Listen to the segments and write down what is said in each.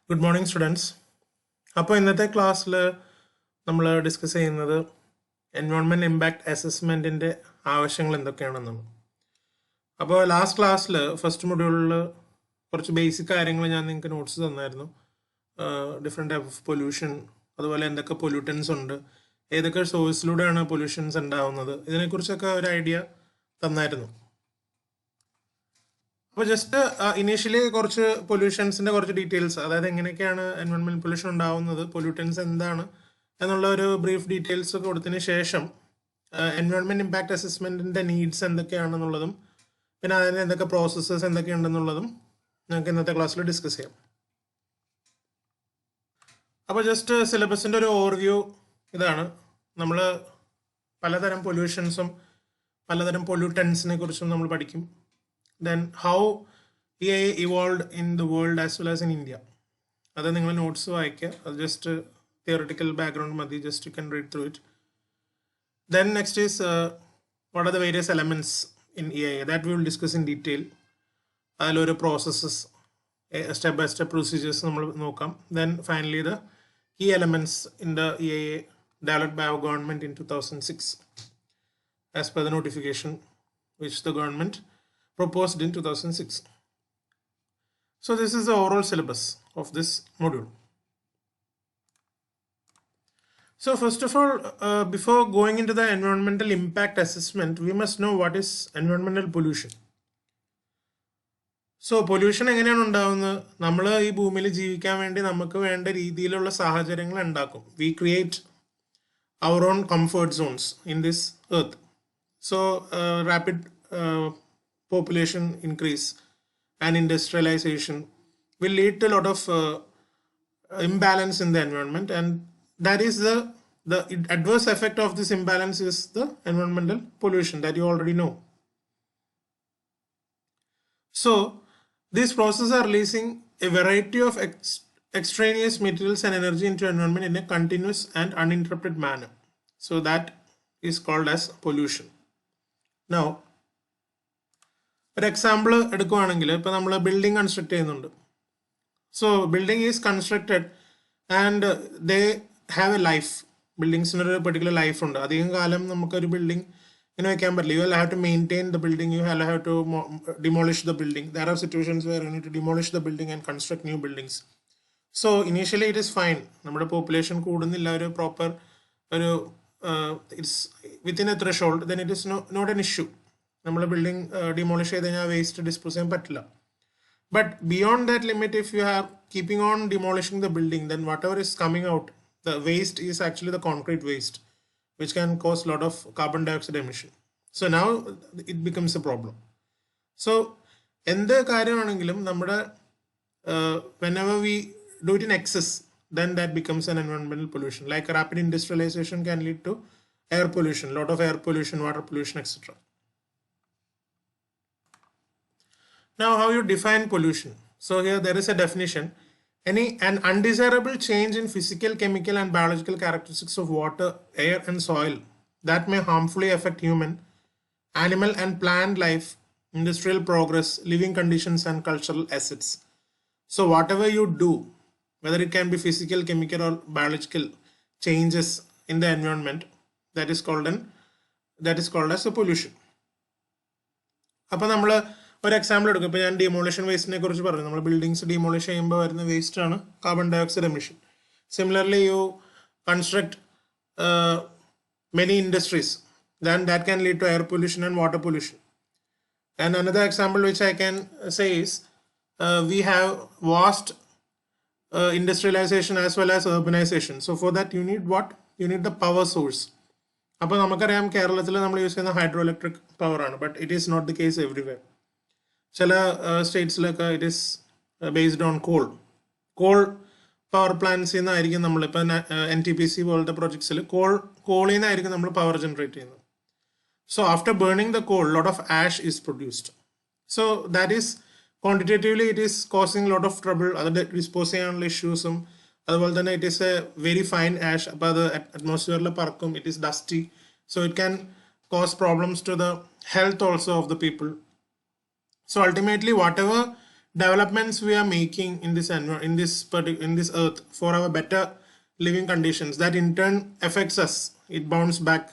Good morning, students. അപ്പോൾ ഇന്നത്തെ ക്ലാസ്സിൽ നമ്മൾ ഡിസ്കസ് ചെയ്യുന്നത് എൻവയോൺമെൻറ്റ് ഇമ്പാക്റ്റ് അസസ്മെൻറ്റിൻ്റെ ആവശ്യങ്ങൾ എന്തൊക്കെയാണെന്നാണ്. അപ്പോൾ ലാസ്റ്റ് ക്ലാസ്സിൽ ഫസ്റ്റ് മൊഡ്യൂളിൽ കുറച്ച് ബേസിക് കാര്യങ്ങൾ ഞാൻ നിങ്ങൾക്ക് നോട്ട്സ് തന്നായിരുന്നു. ഡിഫറെൻറ്റ് ടൈപ്പ് ഓഫ് പൊല്യൂഷൻ, അതുപോലെ എന്തൊക്കെ പൊല്യൂട്ടൻസ് ഉണ്ട്, ഏതൊക്കെ സോഴ്സിലൂടെയാണ് പൊല്യൂഷൻസ് ഉണ്ടാവുന്നത്, ഇതിനെക്കുറിച്ചൊക്കെ ഒരു ഐഡിയ തന്നായിരുന്നു. അപ്പോൾ ജസ്റ്റ് ഇനീഷ്യലി കുറച്ച് പൊല്യൂഷൻസിൻ്റെ കുറച്ച് ഡീറ്റെയിൽസ്, അതായത് എങ്ങനെയൊക്കെയാണ് എൻവയോൺമെൻറ്റ് പൊല്യൂഷൻ ഉണ്ടാവുന്നത്, പൊല്യൂട്ടൻസ് എന്താണ് എന്നുള്ള ഒരു ബ്രീഫ് ഡീറ്റെയിൽസ് കൊടുത്തതിന് ശേഷം എൻവയോൺമെൻറ്റ് ഇമ്പാക്റ്റ് അസസ്മെൻറ്റിൻ്റെ നീഡ്സ് എന്തൊക്കെയാണെന്നുള്ളതും പിന്നെ അതിന് എന്തൊക്കെ പ്രോസസ്സസ് എന്തൊക്കെയുണ്ടെന്നുള്ളതും നമുക്ക് ഇന്നത്തെ ക്ലാസ്സിൽ ഡിസ്കസ് ചെയ്യാം. അപ്പോൾ ജസ്റ്റ് സിലബസിൻ്റെ ഒരു ഓവർവ്യൂ ഇതാണ്. നമ്മൾ പലതരം പൊല്യൂഷൻസും പലതരം പൊല്യൂട്ടൻസിനെ കുറിച്ചും നമ്മൾ പഠിക്കും. Then how EIA evolved in the world as well as in India. അത് നിങ്ങൾ നോട്ട്സ് വായിക്കുക, അത് ജസ്റ്റ് തിയറട്ടിക്കൽ ബാക്ക്ഗ്രൗണ്ട് മതി, just you can read through it. Then next is what are the various elements in EIA that we will discuss in detail. അതിലൊരു processes, step by step procedures നമ്മൾ നോക്കാം. Then finally the key elements in the EIA developed by our government in 2006 as per the notification which the government proposed in 2006. So this is the overall syllabus of this module. So first of all, before going into the environmental impact assessment, we must know what is environmental pollution. So pollution എങ്ങനെയാണ് ഉണ്ടാവുന്നത്? നമ്മൾ ഈ ഭൂമിയിൽ ജീവിക്കാൻ വേണ്ടി നമുക്ക് വേണ്ട രീതിയിലുള്ള സാഹചര്യങ്ങൾ ഉണ്ടാക്കും. We create our own comfort zones in this earth. So rapid population increase and industrialization will lead to a lot of imbalance in the environment, and that is the adverse effect of this imbalance is the environmental pollution that you already know. So these processes are releasing a variety of extraneous materials and energy into environment in a continuous and uninterrupted manner. So that is called as pollution. Now ഒരു example എടുക്കുകയാണെങ്കിൽ, ഇപ്പോൾ നമ്മൾ building construct ചെയ്യുന്നുണ്ട്. So building is constructed and they have a life. ബിൽഡിങ്സിനൊരു particular life ഉണ്ട്. അധികം കാലം നമുക്കൊരു ബിൽഡിംഗ് ഇങ്ങനെ വെക്കാൻ പറ്റില്ല. You will have to maintain the building, you have to demolish the building. There are situations where you need to demolish the building and construct new buildings. So initially it is fine, നമ്മുടെ population കൂടുന്നില്ല, ഒരു proper ഒരു it's within a threshold, then it is not an issue. നമ്മൾ building demolish ചെയ്ത് കഴിഞ്ഞാൽ waste dispose ചെയ്യാൻ പറ്റില്ല. But beyond that limit, if you have keeping on demolishing the building, then whatever is coming out, the waste is actually the concrete waste which can cause lot of carbon dioxide emission. So now it becomes a problem. So എന്ത് കാര്യമാണെങ്കിലും നമ്മുടെ whenever we do it in excess, then that becomes an environmental pollution. Like rapid industrialization can lead to air pollution, lot of air pollution, water pollution, etc. Now, how you define pollution? So here there is a definition. An undesirable change in physical, chemical and biological characteristics of water, air and soil that may harmfully affect human, animal and plant life, industrial progress, living conditions and cultural assets. So whatever you do, whether it can be physical, chemical or biological changes in the environment, that is called as a pollution. അപ്പോൾ നമ്മൾ ഒരു example എടുക്കും. ഇപ്പോൾ ഞാൻ demolition വേസ്റ്റിനെ കുറിച്ച് പറഞ്ഞു. നമ്മൾ buildings demolish ചെയ്യുമ്പോൾ വരുന്ന വേസ്റ്റ് ആണ് carbon dioxide emission. Similarly you construct many industries, then that can lead to air pollution and water pollution. And another example which I can say is we have vast industrialization as well as urbanization. So for that you need what? You need the power source. അപ്പോൾ നമുക്കറിയാം കേരളത്തിൽ നമ്മൾ use ചെയ്യുന്ന hydro electric പവറാണ്, but it is not the case everywhere. ചില സ്റ്റേറ്റ്സിലൊക്കെ it is based on coal power പ്ലാന്റ്സിൽ നിന്നായിരിക്കും നമ്മളിപ്പോൾ NTPC പോലത്തെ പ്രൊജക്ട്സിൽ കോളിൽ നിന്നായിരിക്കും നമ്മൾ പവർ ജനറേറ്റ് ചെയ്യുന്നത്. So after burning the coal, lot of ash is produced. So that is quantitatively it is causing lot of trouble. അത് ഡിസ്പോസ് ചെയ്യാനുള്ള ഇഷ്യൂസും, അതുപോലെ തന്നെ it is a very fine ash. അപ്പോൾ അത് അറ്റ്മോസ്ഫിയറിൽ പറക്കും, it is dusty. So it can cause problems to the health also of the people. So ultimately whatever developments we are making in this in this earth for our better living conditions, that in turn affects us. It bounces back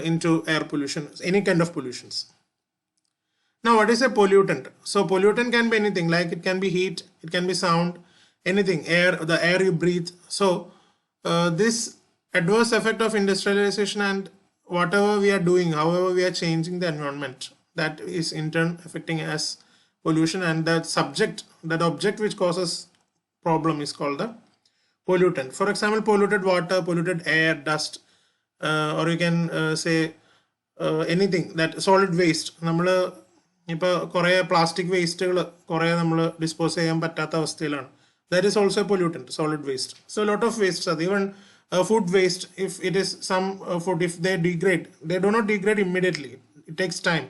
into air pollution, any kind of pollutions. Now, what is a pollutant? So pollutant can be anything, like it can be heat, it can be sound, anything, air, the air you breathe. So this adverse effect of industrialization and whatever we are doing, however we are changing the environment, that is in turn affecting as pollution, and that object which causes problem is called the pollutant. For example, polluted water, polluted air, dust, or you can say anything, that solid waste. നമ്മൾ ഇപ്പോൾ കുറേ plastic വേസ്റ്റുകൾ കുറേ നമ്മൾ dispose ചെയ്യാൻ പറ്റാത്ത അവസ്ഥയിലാണ്. That is also a pollutant, solid waste. So a lot of wastes are even food waste. If it is some food, if they degrade, they do not degrade immediately. It takes time.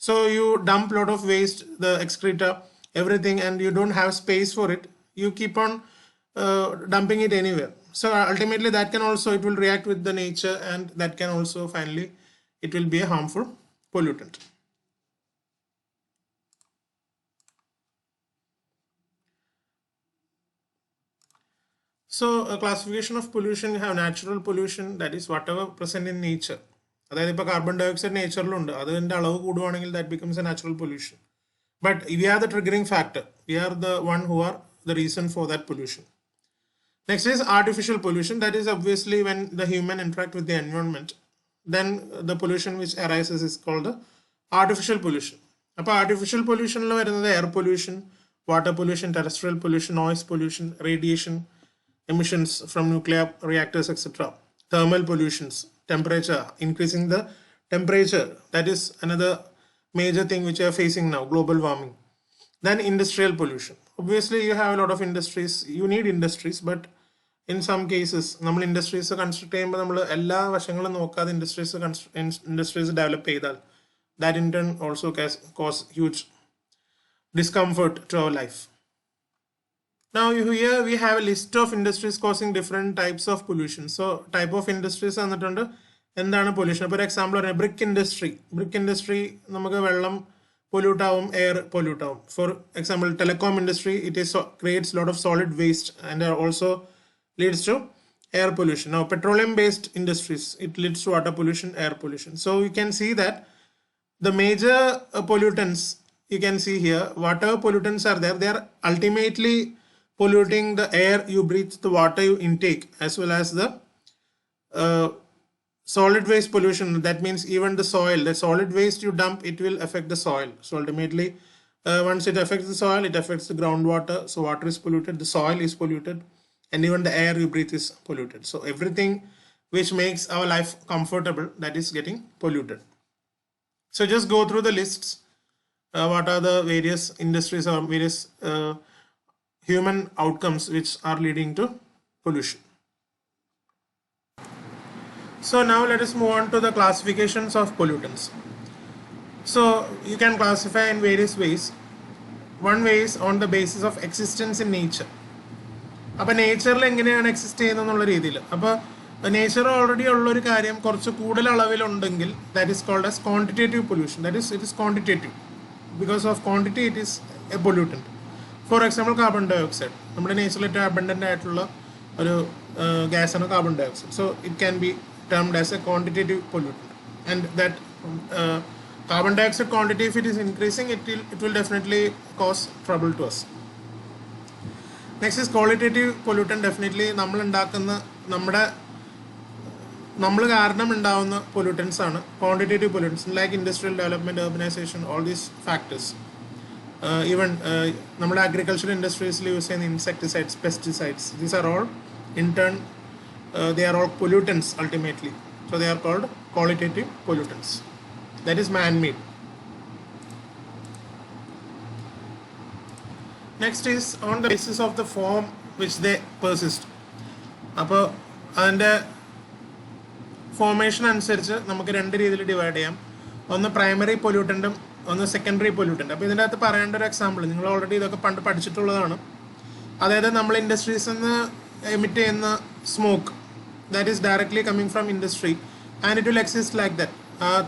So you dump a lot of waste, the excreta, everything, and you don't have space for it. You keep on dumping it anywhere. So ultimately that can also, it will react with the nature, and that can also finally, it will be a harmful pollutant. So a classification of pollution, you have natural pollution, that is whatever present in nature. അതായത് ഇപ്പോൾ carbon dioxide നേച്ചറിലുണ്ട്, അതിൻ്റെ അളവ് കൂടുവാണെങ്കിൽ that becomes a natural pollution. But we are the triggering factor. We are the one who are the reason for that pollution. Next is artificial pollution. That is obviously when the human interact with the environment, then the pollution which arises is called the artificial pollution. അപ്പോൾ artificial pollutionൽ വരുന്നത് air pollution, water pollution, terrestrial pollution, noise pollution, radiation, emissions from nuclear reactors, etc. Thermal pollutions, temperature, increasing the temperature, that is another major thing which we are facing now, global warming. Then industrial pollution. Obviously you have a lot of industries, you need industries, but in some cases നമ്മൾ industries construct ചെയ്യുമ്പോൾ നമ്മൾ എല്ലാ വശങ്ങളും നോക്കാതെ industries develop ചെയ്താൽ that in turn also cause huge discomfort to our life. Now here we have a list of industries causing different types of pollution. So type of industries തന്നിട്ടുണ്ട്, എന്താണ് pollution. ഇപ്പോൾ ഒരു എക്സാമ്പിൾ പറഞ്ഞാൽ brick industry നമുക്ക് വെള്ളം pollute ആവും, air pollute ആവും. For example telecom industry, it is creates lot of solid waste and also leads to air pollution. Now petroleum based industries, it leads to water pollution, air pollution. So you can see that the major pollutants you can see here, whatever pollutants are there, they are ultimately polluting the air you breathe, the water you intake, as well as the solid waste pollution. That means even the soil, the solid waste you dump, it will affect the soil. So ultimately once it affects the soil, it affects the groundwater. So water is polluted, the soil is polluted, and even the air you breathe is polluted. So everything which makes our life comfortable, that is getting polluted. So just go through the lists. What are the various industries or various human outcomes which are leading to pollution. So now let us move on to the classifications of pollutants. So you can classify in various ways. One way is on the basis of existence in nature. അപ്പോൾ നേച്ചറിൽ എങ്ങനെയാണ് exist ചെയ്യുന്നതെന്നുള്ള രീതിയിൽ. അപ്പോൾ nature already ഉള്ളൊരു കാര്യം കുറച്ച് കൂടുതൽ അളവിലുണ്ടെങ്കിൽ that is called as quantitative pollution. That is it is quantitative. Because of quantity it is a pollutant. For example carbon dioxide, നമ്മുടെ നേച്ചറിൽ ഏറ്റവും അബണ്ടൻ്റ് ആയിട്ടുള്ള ഒരു ഗ്യാസാണ് carbon dioxide. So it can be termed as a quantitative pollutant. And that carbon dioxide quantity, if it is increasing, it will definitely cause trouble to us. Next is qualitative pollutant. Definitely നമ്മൾ കാരണം ഉണ്ടാവുന്ന pollutants ആണ് quantitative pollutants, like industrial development, urbanization, all these factors. Even നമ്മുടെ agricultural ഇൻഡസ്ട്രീസിൽ use ചെയ്യുന്ന insecticides, pesticides, these are all in turn they are all pollutants ultimately. So they are called qualitative pollutants. That is man-made. Next is on the basis of the form which they persist. അപ്പോൾ അതിൻ്റെ formation അനുസരിച്ച് നമുക്ക് രണ്ട് രീതിയിൽ divide ചെയ്യാം. ഒന്ന് primary പൊല്യൂട്ടൻറ്റും ഒന്ന് secondary pollutant. അപ്പോൾ ഇതിൻ്റെ അകത്ത് പറയേണ്ട ഒരു എക്സാമ്പിൾ, നിങ്ങൾ ഓൾറെഡി ഇതൊക്കെ പണ്ട് പഠിച്ചിട്ടുള്ളതാണ്. അതായത് നമ്മൾ ഇൻഡസ്ട്രീസിൽ നിന്ന് എമിറ്റ് ചെയ്യുന്ന smoke, that is directly coming from industry, and it will exist like that.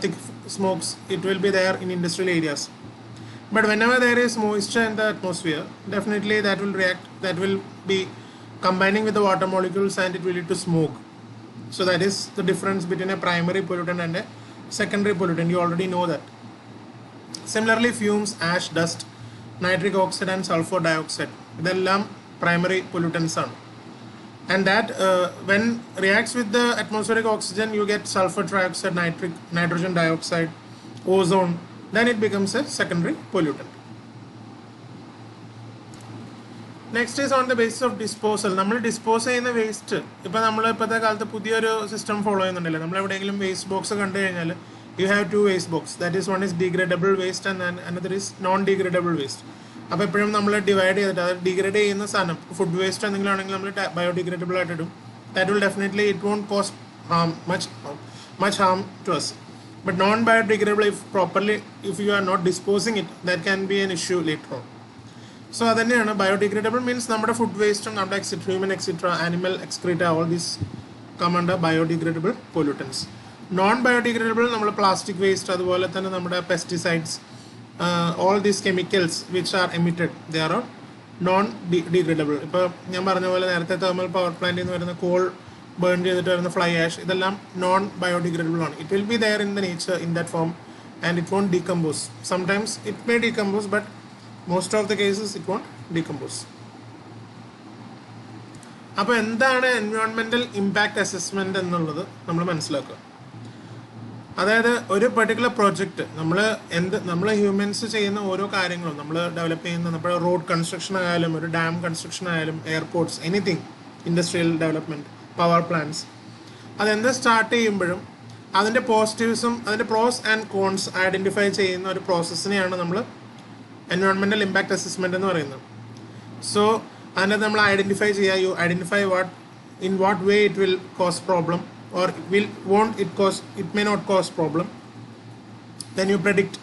Thick smokes, it will be there in industrial areas. But whenever there is moisture in the atmosphere, definitely that will react, that will be combining with the water molecules and it will lead to smoke. So that is the difference between a primary pollutant and a secondary pollutant. You already know that. Similarly, fumes, ash, dust, nitric oxide and sulfur dioxide, ഇതെല്ലാം primary pollutants ആണ്. And that when reacts with the atmospheric oxygen, you get sulfur trioxide, nitrogen dioxide, ozone, then it becomes a secondary pollutant. Next is on the basis of disposal. നമ്മൾ dispose ചെയ്യുന്ന waste ഇപ്പം നമ്മൾ ഇപ്പോഴത്തെ കാലത്ത് പുതിയൊരു system follow ചെയ്യുന്നുണ്ടല്ലോ. നമ്മൾ എവിടെയെങ്കിലും വേസ്റ്റ് ബോക്സ് കണ്ടു കഴിഞ്ഞാൽ you have two waste box. That is, one is degradable waste and another is non-degradable waste. അപ്പോൾ എപ്പോഴും നമ്മൾ ഡിവൈഡ് ചെയ്തിട്ട് അത് ഡിഗ്രേഡ് ചെയ്യുന്ന സാധനം ഫുഡ് വേസ്റ്റ് എന്തെങ്കിലും ആണെങ്കിൽ നമ്മൾ ബയോഡിഗ്രേഡബിൾ ആയിട്ട് ഇടും. That will definitely, it won't cause harm, much harm to us. But non-biodegradable, if you are not disposing it, that can be an issue later on. So അതന്നെയാണ് biodegradable means നമ്മുടെ food വേസ്റ്റും നമ്മുടെ human etc, animal excreta, all these come under biodegradable pollutants. Non-biodegradable നമ്മൾ plastic waste, അതുപോലെ തന്നെ നമ്മുടെ pesticides, all these chemicals which are emitted, they are all non-degradable. ഇപ്പോൾ ഞാൻ പറഞ്ഞ പോലെ നേരത്തെ thermal power plant നിന്ന് വരുന്ന coal burn ചെയ്തിട്ട് വരുന്ന fly ash, ഇതെല്ലാം non-biodegradable ആണ്. It will be there in the nature in that form and it won't decompose. Sometimes it may decompose, but most of the cases it won't decompose. അപ്പോൾ എന്താണ് എൻവയോൺമെന്റൽ impact assessment എന്നുള്ളത് നമ്മൾ മനസ്സിലാക്കുക. അതായത് ഒരു particular project നമ്മൾ humans ചെയ്യുന്ന ഓരോ കാര്യങ്ങളും നമ്മൾ ഡെവലപ്പ് ചെയ്യുന്ന നമ്മുടെ റോഡ് കൺസ്ട്രക്ഷൻ ആയാലും ഒരു ഡാം കൺസ്ട്രക്ഷൻ ആയാലും airports anything industrial development power plants അതെന്ത് സ്റ്റാർട്ട് ചെയ്യുമ്പോഴും അതിൻ്റെ പോസിറ്റീവ്സും അതിൻ്റെ പ്രോസ് ആൻഡ് കോൺസ് ഐഡൻറ്റിഫൈ ചെയ്യുന്ന ഒരു പ്രോസസ്സിനെയാണ് നമ്മൾ എൻവയോൺമെന്റൽ ഇമ്പാക്ട് അസസ്മെന്റ് എന്ന് പറയുന്നത്. സോ അതിനകത്ത് നമ്മൾ ഐഡൻറ്റിഫൈ ചെയ്യുക, you identify in what way it will cause problem or it may not cause problem. Then you predict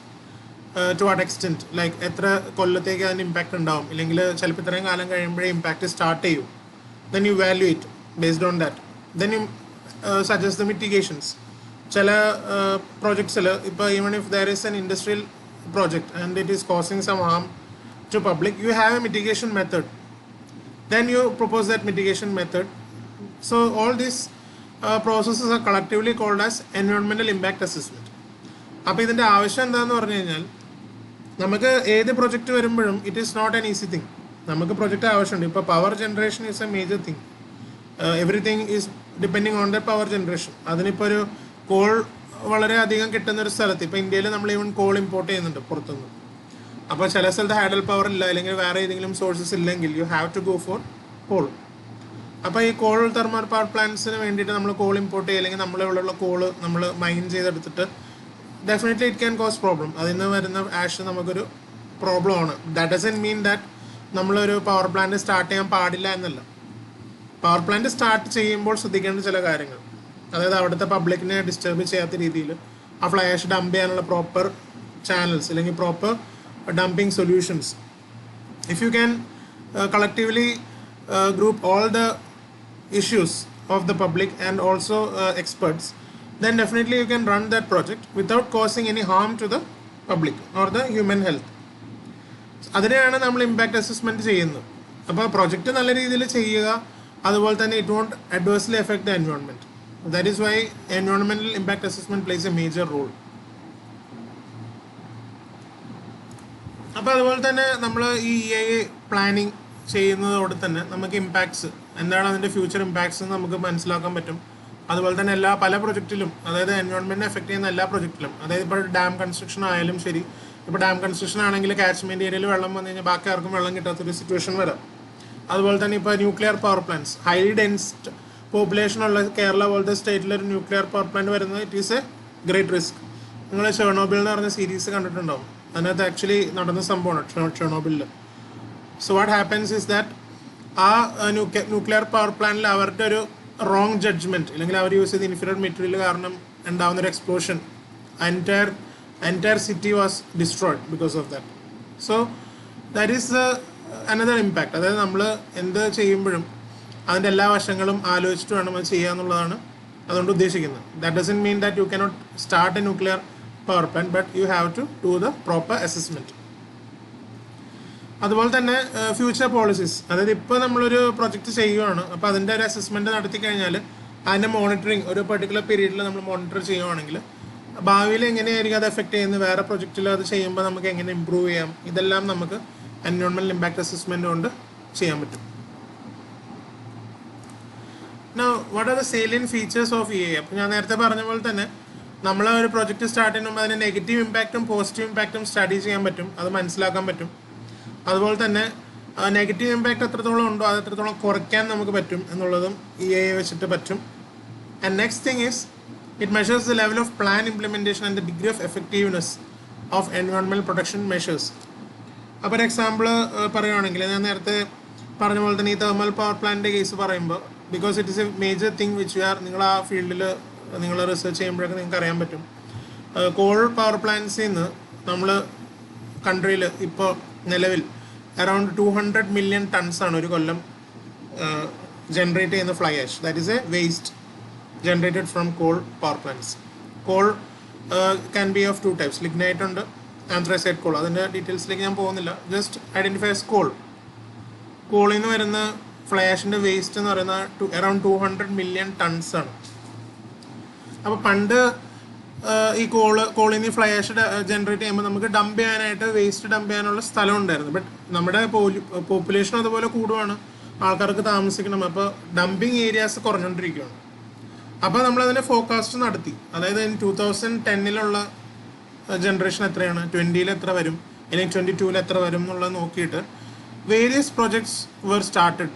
to what extent, like എത്ര കൊല്ലത്തേക്ക് അതിന് ഇമ്പാക്ട് ഉണ്ടാവും, ഇല്ലെങ്കിൽ ചിലപ്പോൾ ഇത്രയും കാലം കഴിയുമ്പോഴേ ഇമ്പാക്ട് സ്റ്റാർട്ട് ചെയ്യും. Then you evaluate based on that. Then you suggest the mitigations. ചില projects ഇപ്പോൾ even if there is an industrial project and it is causing some harm to public, you have a mitigation method. Then you propose that mitigation method. So all these processes are collectively called as environmental impact assessment. അപ്പോൾ ഇതിൻ്റെ ആവശ്യം എന്താണെന്ന് പറഞ്ഞു കഴിഞ്ഞാൽ നമുക്ക് ഏത് project വരുമ്പോഴും it is not an easy thing. നമുക്ക് പ്രൊജക്റ്റ് ആവശ്യമുണ്ട്. ഇപ്പോൾ power generation is a major thing. Everything is depending on the power generation. അതിനിപ്പോൾ ഒരു കോൾ വളരെ അധികം കിട്ടുന്ന ഒരു സ്ഥലത്ത്, ഇപ്പോൾ ഇന്ത്യയിൽ നമ്മൾ ഈവൻ കോൾ ഇമ്പോർട്ട് ചെയ്യുന്നുണ്ട് പുറത്തുനിന്ന്. അപ്പോൾ ചില സ്ഥലത്ത് ഹൈഡൽ പവർ ഇല്ല, അല്ലെങ്കിൽ വേറെ ഏതെങ്കിലും സോഴ്സസ് ഇല്ലെങ്കിൽ you have to go for coal. അപ്പോൾ ഈ കോൾ തെർമൽ പവർ പ്ലാന്റ്സിന് വേണ്ടിയിട്ട് നമ്മൾ കോൾ ഇമ്പോർട്ട് ചെയ്യുക, അല്ലെങ്കിൽ നമ്മളിവിടെയുള്ള കോള് നമ്മൾ മൈൻ ചെയ്തെടുത്തിട്ട് definitely it can cos problem. അതിൽ നിന്ന് വരുന്ന ആഷ് നമുക്കൊരു പ്രോബ്ലമാണ്. ദാറ്റ് ഡസൻറ്റ് മീൻ ദാറ്റ് നമ്മളൊരു പവർ പ്ലാന്റ് സ്റ്റാർട്ട് ചെയ്യാൻ പാടില്ല എന്നല്ല. പവർ പ്ലാന്റ് സ്റ്റാർട്ട് ചെയ്യുമ്പോൾ ശ്രദ്ധിക്കേണ്ട ചില കാര്യങ്ങൾ, അതായത് അവിടുത്തെ പബ്ലിക്കിനെ ഡിസ്റ്റർബ് ചെയ്യാത്ത രീതിയിൽ ആ ഫ്ലൈ ആഷ് ഡംപ് ചെയ്യാനുള്ള പ്രോപ്പർ ചാനൽസ് അല്ലെങ്കിൽ proper dumping solutions. If you can collectively group all the issues of the public and also experts, then definitely you can run that project without causing any harm to the public or the human health. അതിനെയാണ് നമ്മൾ impact assessment ചെയ്യുന്നത്. അപ്പോൾ project നല്ല രീതിയിൽ ചെയ്യുക, അതുപോലെ തന്നെ it won't adversely effect the environment. That is why എൻവയോൺമെന്റൽ impact assessment plays a major role. അപ്പോൾ അതുപോലെ തന്നെ നമ്മൾ ഈ പ്ലാനിങ് ചെയ്യുന്നതോടെ തന്നെ നമുക്ക് ഇമ്പാക്ട്സ് എന്താണ്, അതിൻ്റെ ഫ്യൂച്ചർ ഇമ്പാക്ട്സ് എന്ന് നമുക്ക് മനസ്സിലാക്കാൻ പറ്റും. അതുപോലെ തന്നെ പല പ്രൊജക്റ്റിലും, അതായത് എൻവയോൺമെൻറ്റിനെ എഫക്ട് ചെയ്യുന്ന എല്ലാ പ്രൊജക്റ്റിലും, അതായത് ഇപ്പോൾ ഡാം കൺസ്ട്രക്ഷൻ ആയാലും ശരി, ഇപ്പോൾ ഡാം കൺസ്ട്രക്ഷൻ ആണെങ്കിൽ കാച്ച്മെൻറ്റ് ഏരിയയിൽ വെള്ളം വന്നു കഴിഞ്ഞാൽ ബാക്കി ആർക്കും വെള്ളം കിട്ടാത്തൊരു സിറ്റുവേഷൻ വരാം. അതുപോലെ തന്നെ ഇപ്പോൾ nuclear power plants, highly densed population ഉള്ള കേരള പോലത്തെ സ്റ്റേറ്റിലൊരു ന്യൂക്ലിയർ പവർ പ്ലാന്റ് വരുന്നത് it is a great risk. നിങ്ങൾ ചെർണോബിൽ എന്ന് പറഞ്ഞ സീരീസ് കണ്ടിട്ടുണ്ടാവും. അതിനകത്ത് ആക്ച്വലി നടന്ന സംഭവമാണ് ചെർണോബിളിൽ. So what happens is that ആ ന്യൂക്ലിയർ പവർ പ്ലാന്റിൽ അവരുടെ ഒരു റോങ് ജഡ്ജ്മെൻറ്റ്, അല്ലെങ്കിൽ അവർ യൂസ് ചെയ്ത ഇൻഫീരിയർ മെറ്റീരിയൽ കാരണം ഉണ്ടാകുന്നൊരു explosion, entire city was destroyed because of that. So that is another impact. അതായത് നമ്മൾ എന്ത് ചെയ്യുമ്പോഴും അതിൻ്റെ എല്ലാ വശങ്ങളും ആലോചിച്ചിട്ട് വേണം അത് ചെയ്യുക എന്നുള്ളതാണ് അതുകൊണ്ട് ഉദ്ദേശിക്കുന്നത്. That doesn't mean that you cannot start a nuclear power plant, but you have to do the proper assessment. അതുപോലെ തന്നെ ഫ്യൂച്ചർ പോളിസീസ്, അതായത് ഇപ്പോൾ നമ്മളൊരു പ്രൊജക്റ്റ് ചെയ്യുകയാണ്, അപ്പോൾ അതിൻ്റെ ഒരു അസസ്മെൻറ്റ് നടത്തി കഴിഞ്ഞാൽ അതിൻ്റെ മോണിറ്ററിങ് ഒരു പെർട്ടിക്കുലർ പീരീഡിൽ നമ്മൾ മോണിറ്റർ ചെയ്യുകയാണെങ്കിൽ ഭാവിയിൽ എങ്ങനെയായിരിക്കും അത് എഫക്റ്റ് ചെയ്യുന്നത്, വേറെ പ്രൊജക്റ്റിൽ അത് ചെയ്യുമ്പോൾ നമുക്ക് എങ്ങനെ ഇമ്പ്രൂവ് ചെയ്യാം, ഇതെല്ലാം നമുക്ക് എൻവയോൺമെൻറ്റൽ ഇമ്പാക്ട് അസസ്മെൻറ്റ് കൊണ്ട് ചെയ്യാൻ പറ്റും. Now, what are the salient features of EA? അപ്പോൾ ഞാൻ നേരത്തെ പറഞ്ഞ പോലെ തന്നെ നമ്മൾ ഒരു പ്രൊജക്റ്റ് സ്റ്റാർട്ട് ചെയ്യുമ്പോൾ അതിന് നെഗറ്റീവ് ഇമ്പാക്റ്റും പോസിറ്റീവ് ഇമ്പാക്റ്റും സ്റ്റഡി ചെയ്യാൻ പറ്റും, അത് മനസ്സിലാക്കാൻ പറ്റും. അതുപോലെ തന്നെ നെഗറ്റീവ് ഇമ്പാക്റ്റ് എത്രത്തോളം ഉണ്ടോ അത് എത്രത്തോളം കുറയ്ക്കാൻ നമുക്ക് പറ്റും എന്നുള്ളതും EA വെച്ചിട്ട് പറ്റും. And next thing is it measures the level of plan implementation and the degree of effectiveness of environmental protection measures. അപ്പോൾ ഒരു എക്സാമ്പിൾ പറയുകയാണെങ്കിൽ ഞാൻ നേരത്തെ പറഞ്ഞ പോലെ തന്നെ ഈ തെർമൽ പവർ പ്ലാന്റിൻ്റെ കേസ് പറയുമ്പോൾ, because it is A major thing which you are, നിങ്ങൾ ആ ഫീൽഡിൽ നിങ്ങൾ റിസർച്ച് ചെയ്യുമ്പോഴൊക്കെ നിങ്ങൾക്ക് അറിയാൻ പറ്റും. കോൾ പവർ പ്ലാന്റ്സിൽ നിന്ന് നമ്മൾ കൺട്രിയിൽ ഇപ്പോൾ നിലവിൽ അറൗണ്ട് 200 മില്യൺ ടൺസാണ് ഒരു കൊല്ലം ജനറേറ്റ് ചെയ്യുന്ന fly ash. That is A waste generated from call power plants. Call can be of 2 types, lignite ഉണ്ട്, ആന്ത്രസൈറ്റ് കോൾ. അതിൻ്റെ ഡീറ്റെയിൽസിലേക്ക് ഞാൻ പോകുന്നില്ല, ജസ്റ്റ് ഐഡൻറ്റിഫൈ ആസ് കോൾ. കോളിൽ നിന്ന് വരുന്ന ഫ്ലൈ ആഷിൻ്റെ വേസ്റ്റ് എന്ന് പറയുന്നത് അറൗണ്ട് 200 മില്യൺ ടൺസ് ആണ്. അപ്പോൾ പണ്ട് ഈ കോളിൽ നിന്ന് ഫ്ലൈ ആഷ് ജനറേറ്റ് ചെയ്യുമ്പോൾ നമുക്ക് ഡംപ് ചെയ്യാനായിട്ട്, വേസ്റ്റ് ഡംപ് ചെയ്യാനുള്ള സ്ഥലം ഉണ്ടായിരുന്നു. ബട്ട് നമ്മുടെ പോപ്പുലേഷൻ അതുപോലെ കൂടുവാണ്, ആൾക്കാർക്ക് താമസിക്കണം, അപ്പോൾ ഡംപിങ് ഏരിയാസ് കുറഞ്ഞുകൊണ്ടിരിക്കുകയാണ്. അപ്പോൾ നമ്മളതിൻ്റെ ഫോർകാസ്റ്റ് നടത്തി, അതായത് 2010 ജനറേഷൻ എത്രയാണ്, 20 എത്ര വരും, അല്ലെങ്കിൽ 22 എത്ര വരും എന്നുള്ളത് നോക്കിയിട്ട് various projects were started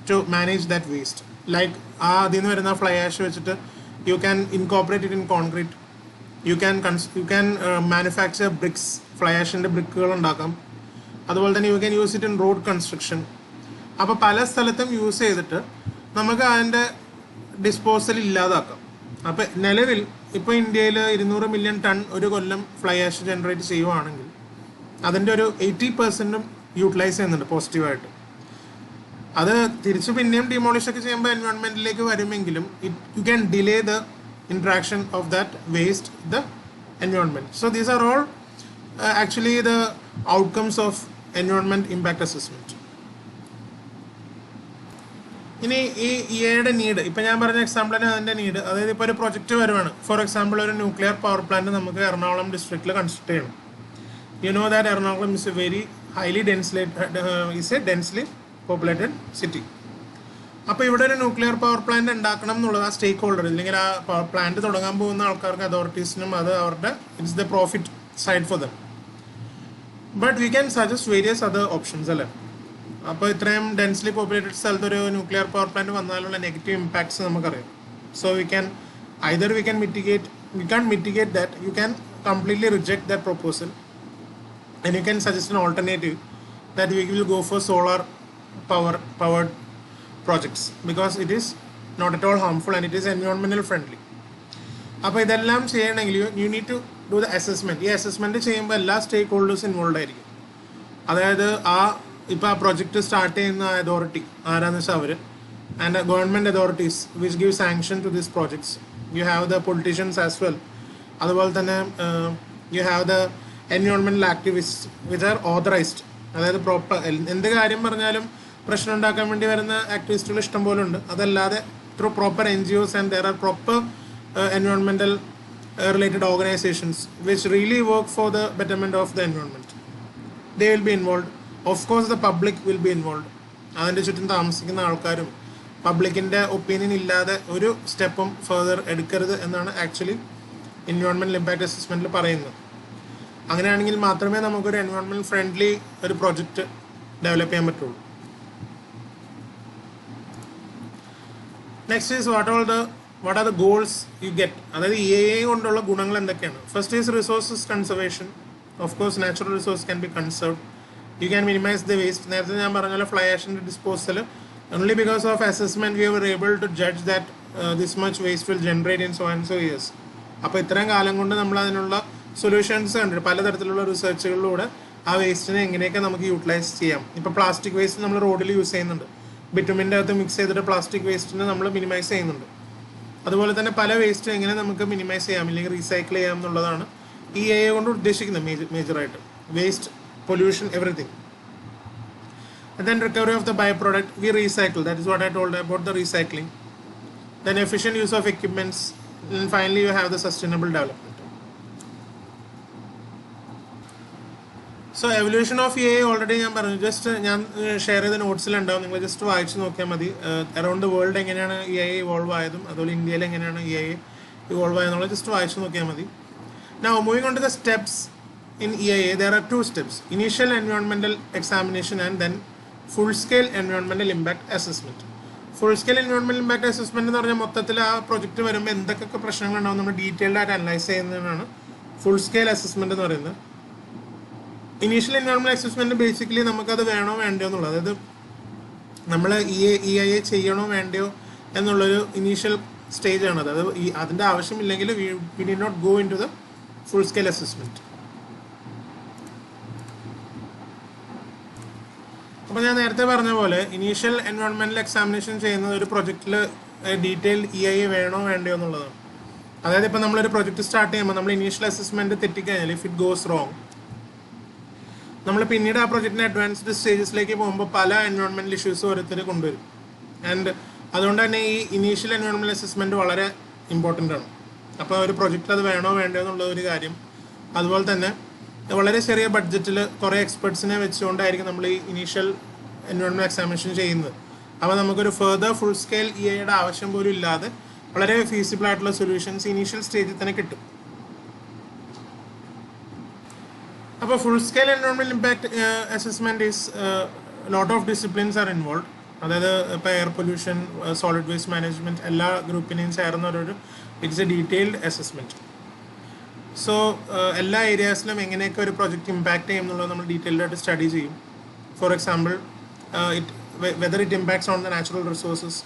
to manage that waste. Like അതിൽ നിന്ന് വരുന്ന ഫ്ലൈ ആഷ് വെച്ചിട്ട് you can incorporate it in concrete, you can manufacture bricks, fly ആഷിൻ്റെ ബ്രിക്കുകൾ ഉണ്ടാക്കാം. അതുപോലെ തന്നെ you can use it in road construction. അപ്പോൾ പല സ്ഥലത്തും യൂസ് ചെയ്തിട്ട് നമുക്ക് അതിൻ്റെ ഡിസ്പോസൽ ഇല്ലാതാക്കാം. അപ്പോൾ നിലവിൽ ഇപ്പോൾ ഇന്ത്യയിൽ 200 മില്യൺ ടൺ ഒരു കൊല്ലം ഫ്ലൈ ആഷ് ജനറേറ്റ് ചെയ്യുവാണെങ്കിൽ അതിൻ്റെ ഒരു 80% യൂട്ടിലൈസ് ചെയ്യുന്നുണ്ട് പോസിറ്റീവായിട്ട്. അത് തിരിച്ച് പിന്നെയും ഡിമോളിഷ് ഒക്കെ ചെയ്യുമ്പോൾ എൻവയോൺമെൻറ്റിലേക്ക് വരുമെങ്കിലും you can delay the interaction of that waste the environment. So these are all actually the outcomes of environment impact assessment. ഇനി ഈ EAയുടെ നീഡ്, ഇപ്പം ഞാൻ പറഞ്ഞ എക്സാമ്പിളിന് അതിൻ്റെ നീഡ്, അതായത് ഇപ്പോൾ ഒരു പ്രൊജക്റ്റ് വരുവാണ്. ഫോർ എക്സാമ്പിൾ ഒരു ന്യൂക്ലിയർ പവർ പ്ലാന്റ് നമുക്ക് എറണാകുളം ഡിസ്ട്രിക്റ്റിൽ കൺസ്ട്രക്ട് ചെയ്യണം. You know that Ernakulam is A very densely populated city. അപ്പോൾ ഇവിടെ ഒരു ന്യൂക്ലിയർ പവർ പ്ലാന്റ് ഉണ്ടാക്കണം എന്നുള്ളത് ആ സ്റ്റേക്ക് ഹോൾഡർ, അല്ലെങ്കിൽ ആ പവർ പ്ലാന്റ് തുടങ്ങാൻ പോകുന്ന ആൾക്കാർക്ക്, അതോറിറ്റീസിനും അത് അവരുടെ it's the profit side for them. But we can suggest various other options അല്ലേ. അപ്പോൾ ഇത്രയും ഡെൻസ്ലി പോപ്പുലേറ്റഡ് സ്ഥലത്ത് ഒരു ന്യൂക്ലിയർ പവർ പ്ലാന്റ് വന്നാലുള്ള നെഗറ്റീവ് ഇമ്പാക്ട്സ് നമുക്കറിയാം. So we can mitigate that, you can completely reject that proposal and you can suggest an alternative that we will go for solar powered projects because it is not at all harmful and it is environmental friendly. അപ്പോൾ ഇതെല്ലാം ചെയ്യണമെങ്കിൽ you need to do the assessment. ഈ assessment ചെയ്യുമ്പോൾ എല്ലാ സ്റ്റേക്ക് holders involve ആയിരിക്കും. അതായത് ഇപ്പോൾ ആ പ്രൊജക്റ്റ് സ്റ്റാർട്ട് ചെയ്യുന്ന അതോറിറ്റി ആരാന്ന് വെച്ചാൽ അവർ, and government authorities which give sanction to this projects. You have the politicians as well. അതുപോലെ തന്നെ you have the environmental activist which are authorised. അതായത് പ്രോപ്പർ എന്ത് കാര്യം പറഞ്ഞാലും പ്രശ്നം ഉണ്ടാക്കാൻ വേണ്ടി വരുന്ന ആക്ടിവിസ്റ്റുകൾ ഇഷ്ടം പോലെ ഉണ്ട്. അതല്ലാതെ through proper NGOs and there are proper environmental related organizations which really work for the betterment of the environment. They will be involved. Of course the public will be involved. അതിൻ്റെ ചുറ്റും താമസിക്കുന്ന ആൾക്കാരും പബ്ലിക്കിൻ്റെ ഒപ്പീനിയൻ ഇല്ലാതെ ഒരു സ്റ്റെപ്പും further എടുക്കരുത് എന്നാണ് actually environmental impact അസസ്മെൻറ്റിൽ പറയുന്നത്. അങ്ങനെയാണെങ്കിൽ മാത്രമേ നമുക്കൊരു എൻവയോൺമെൻറ്റ് ഫ്രണ്ട്ലി ഒരു പ്രൊജക്റ്റ് ഡെവലപ്പ് ചെയ്യാൻ പറ്റുള്ളൂ. Next is what are the goals you get. അതായത് EA കൊണ്ടുള്ള ഗുണങ്ങൾ എന്തൊക്കെയാണ്? First is resources conservation. Of course natural resource can be conserved. You can minimise the waste. നേരത്തെ ഞാൻ പറഞ്ഞ ഫ്ലൈ ആഷിൻ്റെ disposal only because of assessment we were able to judge that this much waste will generate in so and so years. അപ്പോൾ ഇത്രയും കാലം കൊണ്ട് നമ്മൾ അതിനുള്ള സൊല്യൂഷൻസ് കണ്ടിട്ട് പലതരത്തിലുള്ള റിസർച്ചുകളിലൂടെ ആ വേസ്റ്റിനെ എങ്ങനെയൊക്കെ നമുക്ക് യൂട്ടിലൈസ് ചെയ്യാം. ഇപ്പോൾ പ്ലാസ്റ്റിക് വേസ്റ്റ് നമ്മൾ റോഡിൽ യൂസ് ചെയ്യുന്നുണ്ട്, ബിറ്റുമിൻ്റെ അകത്ത് മിക്സ് ചെയ്തിട്ട് പ്ലാസ്റ്റിക് വേസ്റ്റിനെ നമ്മൾ മിനിമൈസ് ചെയ്യുന്നുണ്ട്. അതുപോലെ തന്നെ പല വേസ്റ്റ് എങ്ങനെ നമുക്ക് മിനിമൈസ് ചെയ്യാം അല്ലെങ്കിൽ റീസൈക്കിൾ ചെയ്യാം എന്നുള്ളതാണ് EA കൊണ്ട് ഉദ്ദേശിക്കുന്നത് മേജറായിട്ട്. Waste, pollution, everything. And then recovery of the byproduct, we recycle. That is what I told about the recycling. Then efficient use of equipments, and finally you have the sustainable development. So evolution of EIA already ഞാൻ പറഞ്ഞു, just ഞാൻ share ചെയ്ത നോട്ട്സിലുണ്ടാവും, നിങ്ങൾ just വായിച്ച് നോക്കിയാൽ മതി. Around the world എങ്ങനെയാണ് EIA evolve ആയതും അതുപോലെ ഇന്ത്യയിൽ എങ്ങനെയാണ് EIA ഇവോൾവ് ആയതെന്നുള്ളത് ജസ്റ്റ് വായിച്ച് നോക്കിയാൽ മതി. Now moving on to the steps in EIA, there are 2 steps: initial environmental examination and then full scale environmental impact assessment. Full scale environmental impact assessment എന്ന് പറഞ്ഞാൽ മൊത്തത്തിൽ ആ പ്രൊജക്റ്റ് വരുമ്പോൾ എന്തൊക്കെ പ്രശ്നങ്ങളുണ്ടാവും നമ്മൾ ഡീറ്റെയിൽഡ് ആയിട്ട് അനലൈസ് ചെയ്യുന്നതാണ് ഫുൾ സ്കെയിൽ അസസ്മെൻറ്റ് എന്ന് പറയുന്നത്. ഇനീഷ്യൽ എൻവയോൺമെൻറ്റൽ അസസ്മെൻറ്റ് ബേസിക്കലി നമുക്കത് വേണോ വേണ്ടയോ എന്നുള്ളത്, അതായത് നമ്മൾ EIA ചെയ്യണോ വേണ്ടയോ എന്നുള്ളൊരു ഇനീഷ്യൽ സ്റ്റേജാണ്. അതായത് അതിൻ്റെ ആവശ്യമില്ലെങ്കിൽ we do not go into the full scale assessment. അപ്പോൾ ഞാൻ നേരത്തെ പറഞ്ഞ പോലെ ഇനീഷ്യൽ എൻവയോൺമെൻറ്റൽ എക്സാമിനേഷൻ ചെയ്യുന്നത് ഒരു പ്രൊജക്റ്റിൽ ഡീറ്റെയിൽഡ് EIA വേണോ വേണ്ടയോ എന്നുള്ളതാണ്. അതായത് ഇപ്പോൾ നമ്മളൊരു പ്രൊജക്റ്റ് സ്റ്റാർട്ട് ചെയ്യുമ്പോൾ നമ്മൾ ഇനീഷ്യൽ അസസ്മെൻറ്റ് തെറ്റിക്കഴിഞ്ഞാൽ, ഇഫ് ഇറ്റ് ഗോസ് റോങ്, നമ്മൾ പിന്നീട് ആ പ്രൊജക്റ്റിൻ്റെ അഡ്വാൻസ്ഡ് സ്റ്റേജസിലേക്ക് പോകുമ്പോൾ പല എൻവയോൺമെൻറ്റൽ ഇഷ്യൂസ് ഓരോരുത്തർ കൊണ്ടുവരും. ആൻഡ് അതുകൊണ്ട് തന്നെ ഈ ഇനീഷ്യൽ എൻവയോൺമെൻറ്റൽ അസസ്മെൻറ്റ് വളരെ ഇമ്പോർട്ടൻ്റ് ആണ്. അപ്പോൾ ഒരു പ്രൊജക്റ്റിൽ അത് വേണോ വേണ്ടയോ എന്നുള്ള ഒരു കാര്യം. അതുപോലെ തന്നെ വളരെ ചെറിയ ബഡ്ജറ്റിൽ കുറേ എക്സ്പെർട്സിനെ വെച്ചുകൊണ്ടായിരിക്കും നമ്മൾ ഈ ഇനീഷ്യൽ എൻവയോൺമെൻറ്റൽ എക്സാമിനേഷൻ ചെയ്യുന്നത്. അപ്പോൾ നമുക്കൊരു ഫെർദർ ഫുൾ സ്കെയിൽ EIAയുടെ ആവശ്യം പോലും ഇല്ലാതെ വളരെ ഫീസിബിൾ ആയിട്ടുള്ള സൊല്യൂഷൻസ് ഇനീഷ്യൽ സ്റ്റേജിൽ തന്നെ കിട്ടും. അപ്പോൾ full scale environmental impact assessment is lot of disciplines are involve. അതായത് ഇപ്പോൾ air pollution, solid waste management എല്ലാ ഗ്രൂപ്പിനെയും ചേർന്ന ഒരു it's A detailed assessment. So എല്ലാ ഏരിയാസിലും എങ്ങനെയൊക്കെ ഒരു പ്രൊജക്റ്റ് ഇമ്പാക്റ്റ് ചെയ്യും എന്നുള്ളത് നമ്മൾ ഡീറ്റെയിൽഡ് ആയിട്ട് സ്റ്റഡി ചെയ്യും. For example, whether it impacts on the natural resources,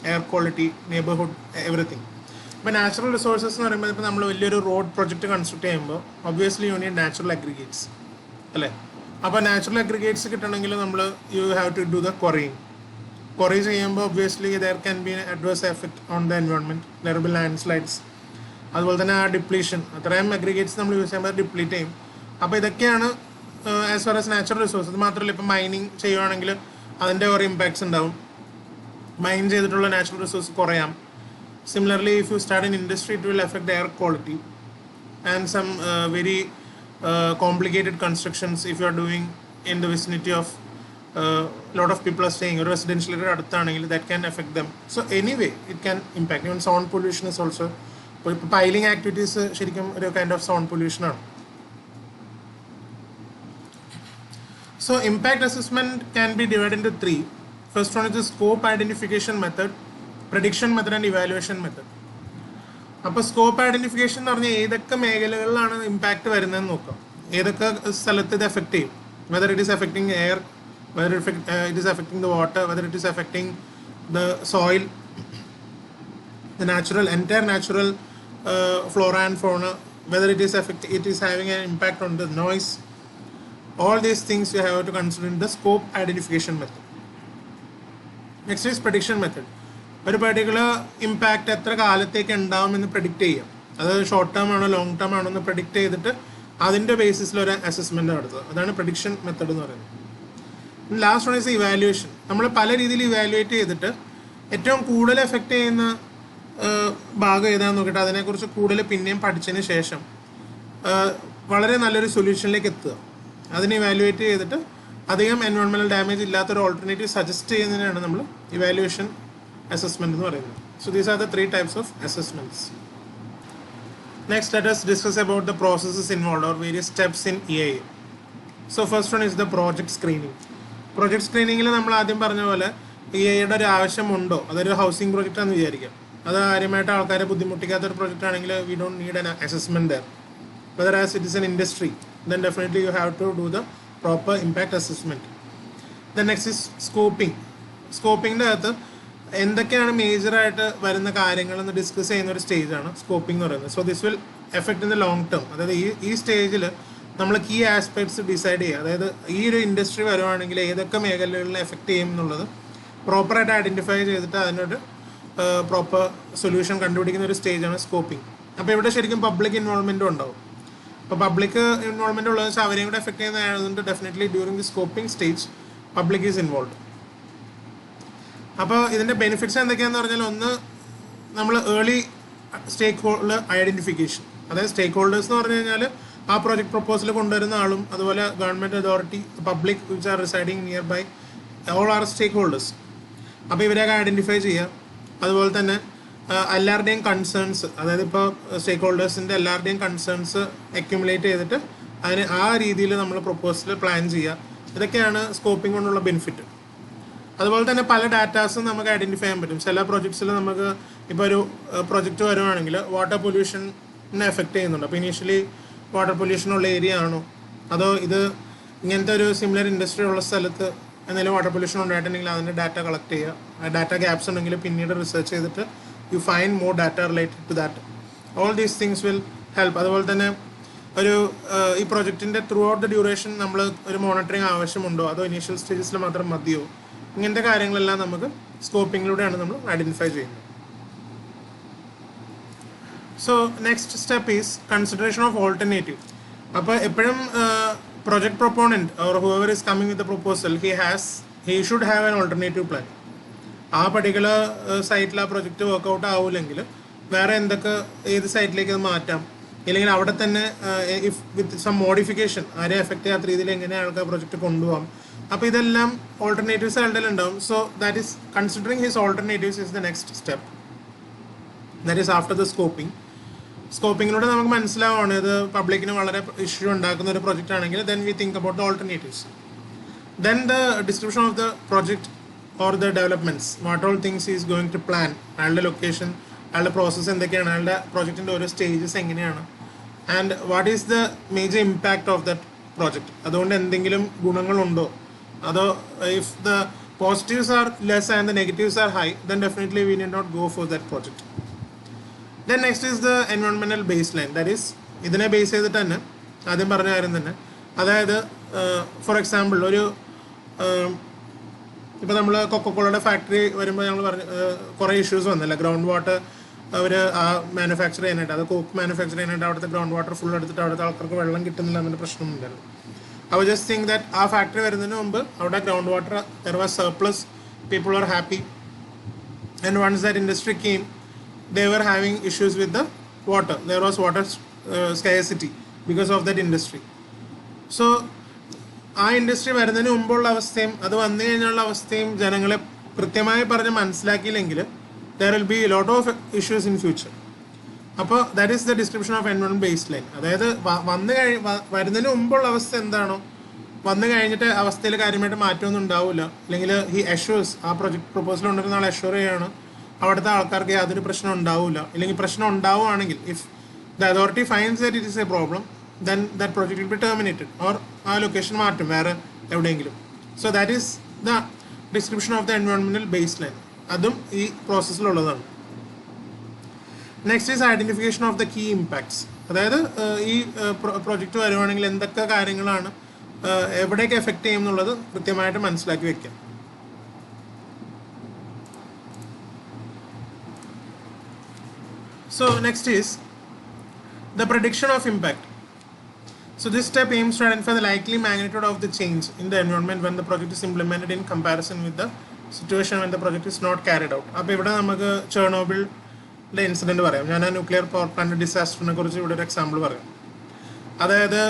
air quality, neighbourhood, everything. ഇപ്പോൾ നാച്ചുറൽ റിസോഴ്സസ് എന്ന് പറയുമ്പോൾ ഇപ്പോൾ നമ്മൾ വലിയൊരു റോഡ് പ്രൊജക്റ്റ് കൺസ്ട്രക്ട് ചെയ്യുമ്പോൾ obviously you need natural aggregates അല്ലേ. അപ്പോൾ നാച്ചുറൽ അഗ്രിഗേറ്റ്സ് കിട്ടണമെങ്കിൽ നമ്മൾ you have to do the quarrying. Quarry ചെയ്യുമ്പോൾ obviously there can be adverse effect on the environment, there will be landslides. അതുപോലെ തന്നെ ആ depletion, അത്രയും അഗ്രിഗേറ്റ്സ് നമ്മൾ യൂസ് ചെയ്യുമ്പോൾ ഡിപ്ലീറ്റ് ചെയ്യും. അപ്പോൾ ഇതൊക്കെയാണ് as far as natural resource. അത് മാത്രമല്ല, ഇപ്പോൾ മൈനിങ് ചെയ്യുകയാണെങ്കിൽ അതിൻ്റെ ഓരോ ഇമ്പാക്ട്സ് ഉണ്ടാവും. മൈൻ ചെയ്തിട്ടുള്ള നാച്ചുറൽ റിസോഴ്സ് കുറയാം. Similarly, if you start in industry, it will effect air quality and some very complicated constructions if you are doing in the vicinity of lot of people are staying. ഒരു residential area അടുത്താണെങ്കിൽ that can effect them. So anyway it can impact. Even sound pollution is also. ഇപ്പോൾ piling activities ശരിക്കും ഒരു kind of sound പൊല്യൂഷനാണ്. So impact assessment can be divide into 3. First one is the scope identification method, prediction method and evaluation method. അപ്പോൾ scope identification എന്ന് പറഞ്ഞാൽ ഏതൊക്കെ മേഖലകളിലാണ് impact വരുന്നതെന്ന് നോക്കാം. ഏതൊക്കെ സ്ഥലത്ത് ഇത് എഫക്റ്റ് ചെയ്യും. Whether it is affecting air, whether it is affecting the water, whether it is affecting the soil, the entire natural flora and fauna, whether it is having an impact on the noise. All these things you have to consider in the scope identification method. Next is prediction method. ഒരു particular impact എത്ര കാലത്തേക്ക് ഉണ്ടാവുമെന്ന് predict ചെയ്യാം. അതായത് short term ആണോ long term ആണോ എന്ന് predict ചെയ്തിട്ട് അതിൻ്റെ ബേസിസിൽ ഒരു അസസ്മെൻറ്റ് നടത്തുക. അതാണ് പ്രഡിക്ഷൻ മെത്തഡ് എന്ന് പറയുന്നത്. Last one is evaluation. നമ്മൾ പല രീതിയിൽ ഇവാലുവേറ്റ് ചെയ്തിട്ട് ഏറ്റവും കൂടുതൽ എഫക്റ്റ് ചെയ്യുന്ന ഭാഗം ഏതാണെന്ന് നോക്കിയിട്ട് അതിനെക്കുറിച്ച് കൂടുതൽ പിന്നെയും പഠിച്ചതിന് ശേഷം വളരെ നല്ലൊരു സൊല്യൂഷനിലേക്ക് എത്തുക. അതിനെ ഇവാലുവേറ്റ് ചെയ്തിട്ട് അധികം എൻവയോൺമെൻറ്റൽ ഡാമേജ് ഇല്ലാത്തൊരു ഓൾട്ടർനേറ്റീവ് സജസ്റ്റ് ചെയ്യുന്നതിനാണ് നമ്മൾ ഇവാലുവേഷൻ അസസ്മെൻറ്റ് എന്ന് പറയുന്നത്. So these are the 3 types of assessments. Next, let us discuss about the processes involved or various steps in EIA. So first one is the project screening. Project സ്ക്രീനിങ്ങിൽ നമ്മൾ ആദ്യം പറഞ്ഞ പോലെ EIAയുടെ ഒരു ആവശ്യമുണ്ടോ, അതൊരു ഹൗസിംഗ് പ്രൊജക്റ്റാണെന്ന് വിചാരിക്കാം. അത് കാര്യമായിട്ട് ആൾക്കാരെ ബുദ്ധിമുട്ടിക്കാത്തൊരു പ്രൊജക്റ്റ് ആണെങ്കിൽ we don't need an assessment there. Whether as it is an industry, then definitely you have to do the proper impact assessment. The next is scoping. സ്കോപ്പിങ്ങിൻ്റെ അകത്ത് എന്തൊക്കെയാണ് മേജറായിട്ട് വരുന്ന കാര്യങ്ങളെന്ന് ഡിസ്കസ് ചെയ്യുന്ന ഒരു സ്റ്റേജാണ് സ്കോപ്പിംഗ് എന്ന് പറയുന്നത്. So this will effect in the long term. അതായത് ഈ സ്റ്റേജിൽ നമ്മൾ കീ ആസ്പെക്ട്സ് ഡിസൈഡ് ചെയ്യുക. അതായത് ഈ ഒരു ഇൻഡസ്ട്രി വരുവാണെങ്കിൽ ഏതൊക്കെ മേഖലകളിൽ എഫക്ട് ചെയ്യും എന്നുള്ളത് പ്രോപ്പറായിട്ട് ഐഡൻറ്റിഫൈ ചെയ്തിട്ട് അതിനൊരു പ്രോപ്പർ സൊല്യൂഷൻ കണ്ടുപിടിക്കുന്ന ഒരു സ്റ്റേജാണ് സ്കോപ്പിംഗ്. അപ്പോൾ ഇവിടെ ശരിക്കും പബ്ലിക് ഇൻവോൾവ്മെൻറ്റും ഉണ്ടാവും. അപ്പോൾ പബ്ലിക് ഇൻവോൾവ്മെൻറ്റ് ഉള്ളത് വെച്ചാൽ അവരെയും കൂടെ എഫക്ട് ചെയ്യുന്നതായതുകൊണ്ട് definitely during the scoping stage public is involve. അപ്പോൾ ഇതിൻ്റെ ബെനിഫിറ്റ്സ് എന്തൊക്കെയാണെന്ന് പറഞ്ഞാൽ, ഒന്ന് നമ്മൾ ഏർലി സ്റ്റേക്ക് ഹോൾഡർ ഐഡൻറ്റിഫിക്കേഷൻ. അതായത് സ്റ്റേക്ക് ഹോൾഡേഴ്സ് എന്ന് പറഞ്ഞു കഴിഞ്ഞാൽ ആ പ്രോജക്റ്റ് പ്രൊപ്പോസൽ കൊണ്ടുവരുന്ന ആളും അതുപോലെ government authority, public which are residing nearby, all are stakeholders. അപ്പോൾ ഇവരെയൊക്കെ ഐഡൻറ്റിഫൈ ചെയ്യുക. അതുപോലെ തന്നെ എല്ലാവരുടെയും കൺസേൺസ്, അതായത് ഇപ്പോൾ സ്റ്റേക്ക് ഹോൾഡേഴ്സിൻ്റെ എല്ലാവരുടെയും കൺസേൺസ് അക്യുമുലേറ്റ് ചെയ്തിട്ട് അതിന് ആ രീതിയിൽ നമ്മൾ പ്രൊപ്പോസൽ പ്ലാൻ ചെയ്യുക. ഇതൊക്കെയാണ് സ്കോപ്പിംഗ് കൊണ്ടുള്ള ബെനിഫിറ്റ്. അതുപോലെ തന്നെ പല ഡാറ്റാസും നമുക്ക് ഐഡൻറ്റിഫൈ ചെയ്യാൻ പറ്റും. ചില പ്രൊജക്ട്സിൽ നമുക്ക് ഇപ്പോൾ ഒരു പ്രൊജക്റ്റ് വരുവാണെങ്കിൽ വാട്ടർ പൊല്യൂഷനെ എഫക്റ്റ് ചെയ്യുന്നുണ്ട്. അപ്പോൾ ഇനീഷ്യലി വാട്ടർ പൊല്യൂഷനുള്ള ഏരിയ ആണോ, അതോ ഇത് ഇങ്ങനത്തെ ഒരു സിമിലർ ഇൻഡസ്ട്രി ഉള്ള സ്ഥലത്ത് എന്തെങ്കിലും വാട്ടർ പൊല്യൂഷൻ ഉണ്ടായിട്ടുണ്ടെങ്കിൽ അതിൻ്റെ ഡാറ്റ കളക്ട് ചെയ്യുക. ഡാറ്റ ഗ്യാപ്സ് ഉണ്ടെങ്കിൽ പിന്നീട് റിസർച്ച് ചെയ്തിട്ട് you find more data related to that. All these things will help. അതുപോലെ തന്നെ ഒരു ഈ പ്രൊജക്റ്റിൻ്റെ ത്രൂ ഔട്ട് ദ ഡ്യൂറേഷൻ നമ്മൾ ഒരു മോണിറ്ററിങ് ആവശ്യമുണ്ടോ, അതോ ഇനീഷ്യൽ സ്റ്റേജസിൽ മാത്രം മതിയോ, ഇങ്ങനത്തെ കാര്യങ്ങളെല്ലാം നമുക്ക് സ്കോപ്പിങ്ങിലൂടെയാണ് നമ്മൾ ഐഡൻറ്റിഫൈ ചെയ്യുന്നത്. So next step is consideration of alternative. അപ്പോൾ എപ്പോഴും project proponent or whoever is coming with the proposal, he should have an alternative plan. ആ പർട്ടിക്കുലർ സൈറ്റിൽ ആ പ്രൊജക്റ്റ് വർക്കൗട്ട് ആവില്ലെങ്കിൽ വേറെ എന്തൊക്കെ ഏത് സൈറ്റിലേക്ക് അത് മാറ്റാം, ഇല്ലെങ്കിൽ അവിടെ തന്നെ ഇഫ് വിത്ത് സം മോഡിഫിക്കേഷൻ ആരെ എഫക്റ്റ് ചെയ്യാത്ത രീതിയിൽ എങ്ങനെ ആൾക്ക് ആ പ്രൊജക്റ്റ് കൊണ്ടുപോകാം. അപ്പോൾ ഇതെല്ലാം ഓൾട്ടർനേറ്റീവ്സ് ആളുടെ ഉണ്ടാവും. So that is considering his alternatives is the next step. That is after the scoping. സ്കോപ്പിങ്ങിലൂടെ നമുക്ക് മനസ്സിലാവുകയാണ് ഇത് പബ്ലിക്കിന് വളരെ ഇഷ്യൂ ഉണ്ടാക്കുന്ന ഒരു പ്രൊജക്റ്റ് ആണെങ്കിൽ then we think about the alternatives. Then the description of the project or the developments, what all things is going to plan, അയാളുടെ ലൊക്കേഷൻ, അയാളുടെ പ്രോസസ്സ് എന്തൊക്കെയാണ്, അയാളുടെ പ്രൊജക്റ്റിൻ്റെ ഓരോ സ്റ്റേജസ് എങ്ങനെയാണ്, and what is the major impact of that project. അതുകൊണ്ട് എന്തെങ്കിലും ഗുണങ്ങളുണ്ടോ, അതോ if the positives are less and the negatives are high, then definitely we need not go for that project. Then next is the environmental baseline. That is ഇതിനെ base ചെയ്തിട്ട് തന്നെ ആദ്യം പറഞ്ഞ കാര്യം തന്നെ, അതായത് ഫോർ എക്സാമ്പിൾ ഒരു ഇപ്പോൾ നമ്മൾ കൊക്കോക്കോളയുടെ ഫാക്ടറി വരുമ്പോൾ ഞങ്ങൾ പറഞ്ഞ കുറേ ഇഷ്യൂസ് വന്നില്ല. ഗ്രൗണ്ട് വാട്ടർ അവർ ആ മാനുഫാക്ചർ ചെയ്യാനായിട്ട്, അത് കോക്ക് മാനുഫാക്ചർ ചെയ്യാനായിട്ട് അവിടുത്തെ ഗ്രൗണ്ട് വാട്ടർ ഫുൾ എടുത്തിട്ട് അവിടുത്തെ ആൾക്കാർക്ക് വെള്ളം കിട്ടുന്നില്ല എന്നൊരു പ്രശ്നമുണ്ടായിരുന്നു. I was just think that ആ ഫാക്ടറി വരുന്നതിന് മുമ്പ് അവിടെ ground water there was surplus, people were happy, and once that industry came they were having issues with the water. There was water scarcity because of that industry. So ആ industry വരുന്നതിന് മുമ്പുള്ള അവസ്ഥയും അത് വന്നു കഴിഞ്ഞുള്ള അവസ്ഥയും ജനങ്ങളെ കൃത്യമായി പറഞ്ഞ് മനസ്സിലാക്കിയില്ലെങ്കിൽ there will be a lot of issues in future. അപ്പോൾ that is the description of environment base line. അതായത് വരുന്നതിന് മുമ്പുള്ള അവസ്ഥ എന്താണോ, വന്നു കഴിഞ്ഞിട്ട് അവസ്ഥയിൽ കാര്യമായിട്ട് മാറ്റമൊന്നും ഉണ്ടാവില്ല, അല്ലെങ്കിൽ ഹി അഷ്യൂർസ്, ആ പ്രൊജക്ട് പ്രൊപ്പോസൽ കൊണ്ടുവരുന്ന ആൾ അഷ്യൂർ ചെയ്യാണ് അവിടുത്തെ ആൾക്കാർക്ക് യാതൊരു പ്രശ്നം ഉണ്ടാവില്ല, അല്ലെങ്കിൽ പ്രശ്നം ഉണ്ടാവുകയാണെങ്കിൽ if the authority finds that it is a problem then that project will be terminated or ആ ലൊക്കേഷൻ മാറ്റും വേറെ എവിടെയെങ്കിലും. So that is the description of the എൻവയോൺമെന്റൽ ബേസ് ലൈൻ. അതും ഈ പ്രോസസ്സിലുള്ളതാണ്. Next is identification of the key impacts. അതായത് ഈ പ്രൊജക്റ്റ് വരുവാണെങ്കിൽ എന്തൊക്കെ കാര്യങ്ങളാണ് എവിടെയൊക്കെ എഫക്റ്റ് ചെയ്യും എന്നുള്ളത് കൃത്യമായിട്ട് മനസ്സിലാക്കി വെക്കാം. So next is the prediction of impact. So this step aims to identify the likely magnitude of the change in the environment when the project is implemented in comparison with the situation when the project is not carried out. അപ്പോൾ ഇവിടെ നമുക്ക് ചെർണോബിളിൻ്റെ incident പറയാം. ഞാൻ ആ nuclear power plant ഡിസാസ്റ്ററിനെ കുറിച്ച് ഇവിടെ ഒരു example പറയാം. അതായത്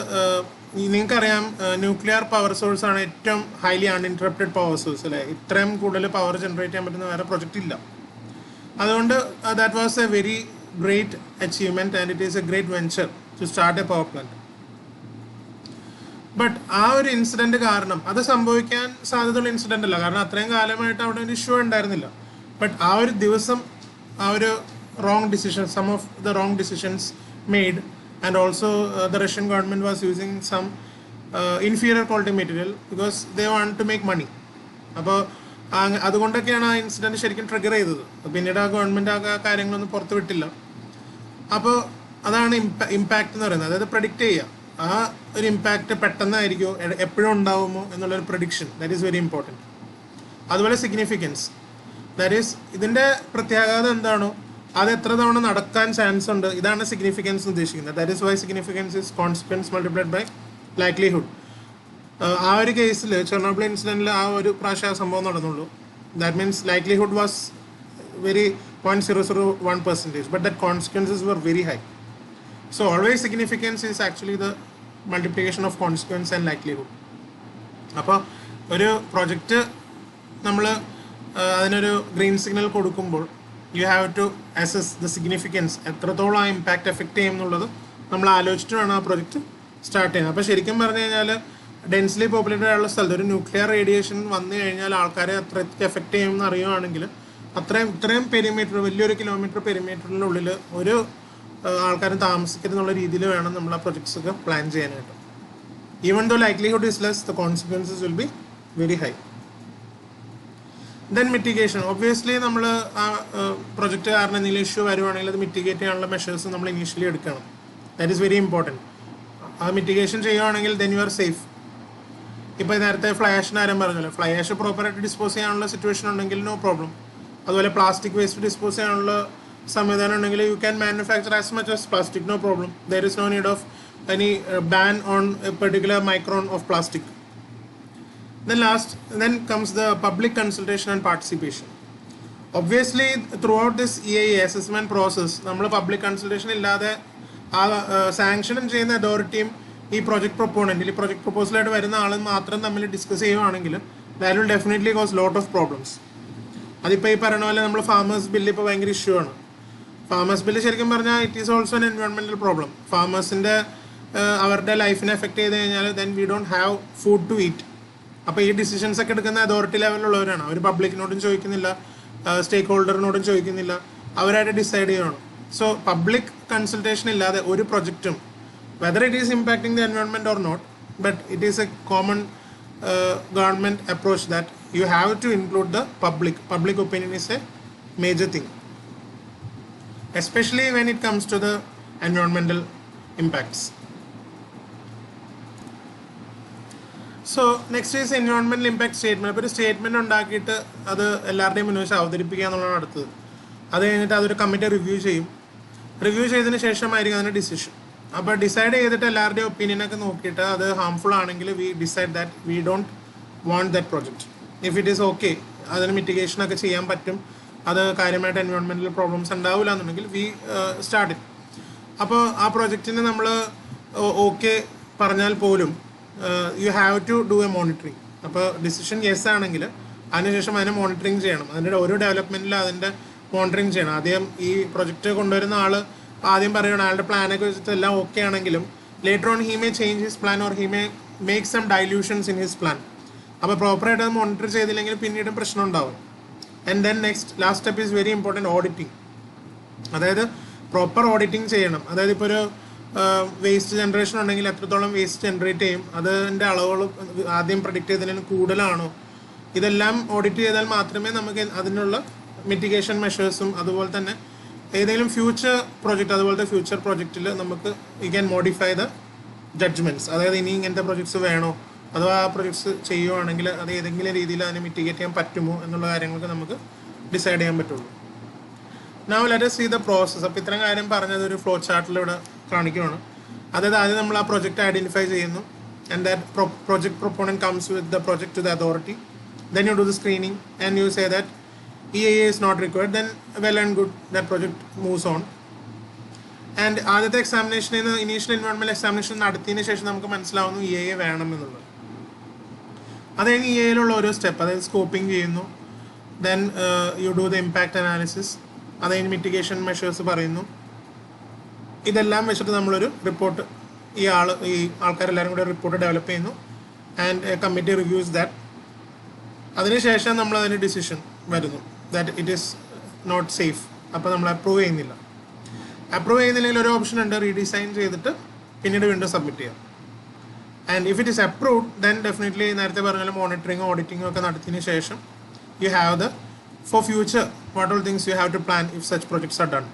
നിങ്ങൾക്കറിയാം ന്യൂക്ലിയർ പവർ സോഴ്സ് ആണ് ഏറ്റവും ഹൈലി അൺഇൻറ്ററപ്റ്റഡ് പവർ സോഴ്സ് അല്ലേ. ഇത്രയും കൂടുതൽ പവർ ജനറേറ്റ് ചെയ്യാൻ പറ്റുന്ന വേറെ പ്രൊജക്റ്റ് ഇല്ല. അതുകൊണ്ട് that was A very great achievement and it is a great venture to start a power plant. But ആ ഒരു ഇൻസിഡൻറ്റ് കാരണം, അത് സംഭവിക്കാൻ സാധ്യതയുള്ള ഇൻസിഡൻ്റ് അല്ല, കാരണം അത്രയും കാലമായിട്ട് അവിടെ ഒരു ഇഷ്യൂ ഉണ്ടായിരുന്നില്ല. ബട്ട് ആ ഒരു ദിവസം ആ ഒരു wrong decision, some of the wrong decisions made, and also the Russian government was using some inferior quality material because they want to make money. അപ്പോൾ അതുകൊണ്ടൊക്കെയാണ് ആ ഇൻസിഡൻറ്റ് ശരിക്കും ട്രിഗർ ചെയ്തത്. പിന്നീട് ആ ഗവൺമെൻറ് ആ കാര്യങ്ങളൊന്നും പുറത്ത് വിട്ടില്ല. അപ്പോൾ അതാണ് ഇമ്പാക്റ്റ് എന്ന് പറയുന്നത്. അതായത് പ്രഡിക്റ്റ് ചെയ്യുക, ആ ഒരു ഇമ്പാക്റ്റ് പെട്ടെന്നായിരിക്കുമോ എപ്പോഴും ഉണ്ടാവുമോ എന്നുള്ളൊരു prediction, that is very important. അതുപോലെ സിഗ്നിഫിക്കൻസ്, ദാറ്റ് ഈസ് ഇതിൻ്റെ പ്രത്യാഘാതം എന്താണോ അത് എത്ര തവണ നടക്കാൻ ചാൻസ് ഉണ്ട്, ഇതാണ് സിഗ്നിഫിക്കൻസ് ഉദ്ദേശിക്കുന്നത്. That is why significance is consequence multiplied by likelihood. ആ ഒരു കേസിൽ ചെർണോബിൾ ഇൻസിഡൻറ്റിൽ ആ ഒരു പ്രാവശ്യം ആ സംഭവം നടന്നുള്ളൂ. That means likelihood was very 0.001%, but that consequences were very high. So always significance is actually the multiplication of consequence and likelihood. അപ്പോൾ ഒരു പ്രൊജക്റ്റ് നമ്മൾ അതിനൊരു ഗ്രീൻ സിഗ്നൽ കൊടുക്കുമ്പോൾ you have to assess the significance, എത്രത്തോളം ആ impact effect ചെയ്യും എന്നുള്ളത് നമ്മൾ ആലോചിച്ചിട്ട് വേണം ആ പ്രൊജക്റ്റ് സ്റ്റാർട്ട് ചെയ്യുന്നത്. അപ്പോൾ ശരിക്കും പറഞ്ഞു കഴിഞ്ഞാൽ ഡെൻസ്ലി പോപ്പുലേറ്റഡ് ആയുള്ള സ്ഥലത്ത് ഒരു ന്യൂക്ലിയർ റേഡിയേഷൻ വന്നു കഴിഞ്ഞാൽ ആൾക്കാരെ അത്രയ്ക്ക് എഫക്റ്റ് ചെയ്യുമെന്ന് അറിയുവാണെങ്കിൽ ഇത്രയും പെരിമീറ്റർ, വലിയൊരു കിലോമീറ്റർ പെരിമീറ്ററിനുള്ളിൽ ഒരു ആൾക്കാരും താമസിക്കുന്നുള്ള രീതിയിൽ വേണം നമ്മൾ ആ പ്രൊജക്ട്സ് ഒക്കെ പ്ലാൻ ചെയ്യാനായിട്ട്. Even though likelihood is less, the consequences will be very high. Then mitigation. Obviously നമ്മൾ ആ പ്രൊജക്റ്റ് കാരണം എന്തെങ്കിലും ഇഷ്യൂ വരുവാണെങ്കിൽ അത് മിറ്റിഗേറ്റ് ചെയ്യാനുള്ള മെഷേഴ്സ് നമ്മൾ ഇനീഷ്യലി എടുക്കണം. That is very important. ആ മിറ്റിഗേഷൻ ചെയ്യുവാണെങ്കിൽ ദെൻ യു ആർ സേഫ്. ഇപ്പോൾ നേരത്തെ ഫ്ലൈ ആരും പറഞ്ഞല്ലോ, ഫ്ലൈ ആഷ് പ്രോപ്പറായിട്ട് ഡിസ്പോസ് ചെയ്യാനുള്ള സിറ്റുവേഷൻ ഉണ്ടെങ്കിൽ നോ പ്രോബ്ലം. അതുപോലെ പ്ലാസ്റ്റിക് വേസ്റ്റ് ഡിസ്പോസ് ചെയ്യാനുള്ള സംവിധാനം ഉണ്ടെങ്കിൽ you can manufacture as much as plastic, no problem. There is no need of any ban on a particular micron of plastic. Then comes the public consultation and participation. Obviously throughout this EIA assessment process നമ്മൾ public consultation ഇല്ലാതെ ആ sanction ചെയ്യുന്ന അതോറിറ്റിയും ഈ project പ്രൊപ്പോണൻറ്റ്, ഈ project പ്രൊപ്പോസലായിട്ട് വരുന്ന ആളും മാത്രം തമ്മിൽ ഡിസ്കസ് ചെയ്യുവാണെങ്കിൽ that will definitely cause lot of problems. അതിപ്പോൾ ഈ പറയുന്ന പോലെ നമ്മൾ ഫാമേഴ്സ് ബില്ല് ഇപ്പോൾ ഭയങ്കര ഇഷ്യൂ ആണ്. ഫാമേഴ്സ് ബില്ല് ശരിക്കും പറഞ്ഞാൽ ഇറ്റ് ഈസ് ഓൾസോ എൻ എൻവയോൺമെൻറ്റൽ പ്രോബ്ലം. ഫാമേഴ്സിൻ്റെ അവരുടെ ലൈഫിനെ എഫക്ട് ചെയ്ത് കഴിഞ്ഞാൽ then we don't have food to eat. അപ്പോൾ ഈ ഡിസിഷൻസ് ഒക്കെ എടുക്കുന്ന അതോറിറ്റി ലെവലിലുള്ളവരാണ്. അവർ പബ്ലിക്കിനോടും ചോദിക്കുന്നില്ല, സ്റ്റേക്ക് ഹോൾഡറിനോടും ചോദിക്കുന്നില്ല, അവരായിട്ട് ഡിസൈഡ് ചെയ്യണം. സോ പബ്ലിക് കൺസൾട്ടേഷൻ ഇല്ലാതെ ഒരു പ്രൊജക്റ്റും, whether it is impacting the environment or not, but it is a common government approach that you have to include the public opinion is a major thing, especially when it comes to the environmental impacts. So next is environmental impact statement. അപ്പോൾ ഒരു statement ഉണ്ടാക്കിയിട്ട് അത് എല്ലാവരുടെയും മുന്നിൽ വെച്ച് അവതരിപ്പിക്കുക എന്നുള്ളതാണ് അടുത്തത്. അത് കഴിഞ്ഞിട്ട് അതൊരു കമ്മിറ്റി റിവ്യൂ ചെയ്യും. റിവ്യൂ ചെയ്തതിന് ശേഷമായിരിക്കും അതിൻ്റെ ഡിസിഷൻ. അപ്പോൾ ഡിസൈഡ് ചെയ്തിട്ട് എല്ലാവരുടെയും ഒപ്പീനിയനൊക്കെ നോക്കിയിട്ട് അത് ഹാംഫുൾ ആണെങ്കിൽ we decide that we don't want that project. If it is okay, അതിന് മിറ്റിഗേഷനൊക്കെ ചെയ്യാൻ പറ്റും, അത് കാര്യമായിട്ട് എൻവയോൺമെൻറ്റൽ പ്രോബ്ലംസ് ഉണ്ടാവില്ല എന്നുണ്ടെങ്കിൽ വി സ്റ്റാർട്ട് ഇറ്റ്. അപ്പോൾ ആ പ്രൊജക്റ്റിന് നമ്മൾ ഓക്കെ പറഞ്ഞാൽ പോലും you have to do a monitoring. അപ്പോൾ ഡിസിഷൻ യെസ് ആണെങ്കിൽ അതിനുശേഷം അതിനെ മോണിറ്ററിങ് ചെയ്യണം. അതിൻ്റെ ഓരോ ഡെവലപ്മെൻറ്റിലും അതിൻ്റെ മോണിറ്ററിങ് ചെയ്യണം. ആദ്യം ഈ പ്രൊജക്റ്റ് കൊണ്ടുവരുന്ന ആൾ ആദ്യം പറയണം അയാളുടെ പ്ലാനൊക്കെ വെച്ചിട്ട് എല്ലാം ഓക്കെ ആണെങ്കിലും later on he may change his plan or he may make some dilutions in his plan. അപ്പോൾ പ്രോപ്പറായിട്ട് അത് മോണിറ്റർ ചെയ്തില്ലെങ്കിൽ പിന്നീട് പ്രശ്നം ഉണ്ടാവും. And then last step is very important, auditing. അതായത് പ്രോപ്പർ ഓഡിറ്റിംഗ് ചെയ്യണം. അതായത് ഇപ്പോൾ ഒരു വേസ്റ്റ് ജനറേഷൻ ഉണ്ടെങ്കിൽ എത്രത്തോളം വേസ്റ്റ് ജനറേറ്റ് ചെയ്യും, അതിൻ്റെ അളവുകൾ ആദ്യം പ്രഡിക്റ്റ് ചെയ്തതിന് കൂടുതലാണോ, ഇതെല്ലാം ഓഡിറ്റ് ചെയ്താൽ മാത്രമേ നമുക്ക് അതിനുള്ള മിറ്റിഗേഷൻ മെഷേഴ്സും അതുപോലെ തന്നെ ഏതെങ്കിലും ഫ്യൂച്ചർ പ്രൊജക്റ്റ്, അതുപോലത്തെ ഫ്യൂച്ചർ പ്രൊജക്റ്റിൽ നമുക്ക് you can modify the judgements. അതായത് ഇനി ഇങ്ങനത്തെ പ്രൊജക്ട്സ് വേണോ, അഥവാ ആ പ്രൊജക്ട്സ് ചെയ്യുവാണെങ്കിൽ അത് ഏതെങ്കിലും രീതിയിൽ അതിനെ മിറ്റിഗേറ്റ് ചെയ്യാൻ പറ്റുമോ എന്നുള്ള കാര്യങ്ങൾക്ക് നമുക്ക് ഡിസൈഡ് ചെയ്യാൻ പറ്റുള്ളൂ. Now let us see the process. അപ്പോൾ ഇത്രയും കാര്യം പറഞ്ഞത് ഒരു ഫ്ലോ ചാർട്ടിൽ ഇവിടെ കാണിക്കുകയാണ്. അതായത് ആദ്യം നമ്മൾ ആ പ്രൊജക്റ്റ് ഐഡൻറ്റിഫൈ ചെയ്യുന്നു. And that project proponent comes with the project to the authority. Then you do the screening and you say that EIA is not required, then well and good, that project moves on. And ആദ്യത്തെ എക്സാമിനേഷനിൽ നിന്ന് initial environmental examination നടത്തിയതിന് ശേഷം നമുക്ക് മനസ്സിലാവുന്നു EIA വേണം എന്നുള്ളത്. അത് കഴിഞ്ഞ് EIAയിലുള്ള ഓരോ സ്റ്റെപ്പ്, അതായത് സ്കോപ്പിംഗ് ചെയ്യുന്നു, then you do the impact analysis, അത് കഴിഞ്ഞ് മിറ്റിഗേഷൻ മെഷേഴ്സ് പറയുന്നു. ഇതെല്ലാം വെച്ചിട്ട് നമ്മളൊരു റിപ്പോർട്ട്, ഈ ആൾക്കാരെല്ലാവരും കൂടെ റിപ്പോർട്ട് ഡെവലപ്പ് ചെയ്യുന്നു. And committee reviews that. അതിനുശേഷം നമ്മൾ അതിൻ്റെ ഡിസിഷൻ വരുന്നു that it is not safe. അപ്പോൾ നമ്മൾ അപ്രൂവ് ചെയ്യുന്നില്ല. അപ്രൂവ് ചെയ്യുന്നില്ലെങ്കിൽ ഒരു ഓപ്ഷൻ ഉണ്ട്, റീഡിസൈൻ ചെയ്തിട്ട് പിന്നീട് വീണ്ടും സബ്മിറ്റ് ചെയ്യാം. And if it is approved then definitely നേരത്തെ പറഞ്ഞാൽ മോണിറ്ററിങ്ങും ഓഡിറ്റിങ്ങും ഒക്കെ നടത്തിയതിന് ശേഷം you have the for future what all things you have to plan if such projects are done.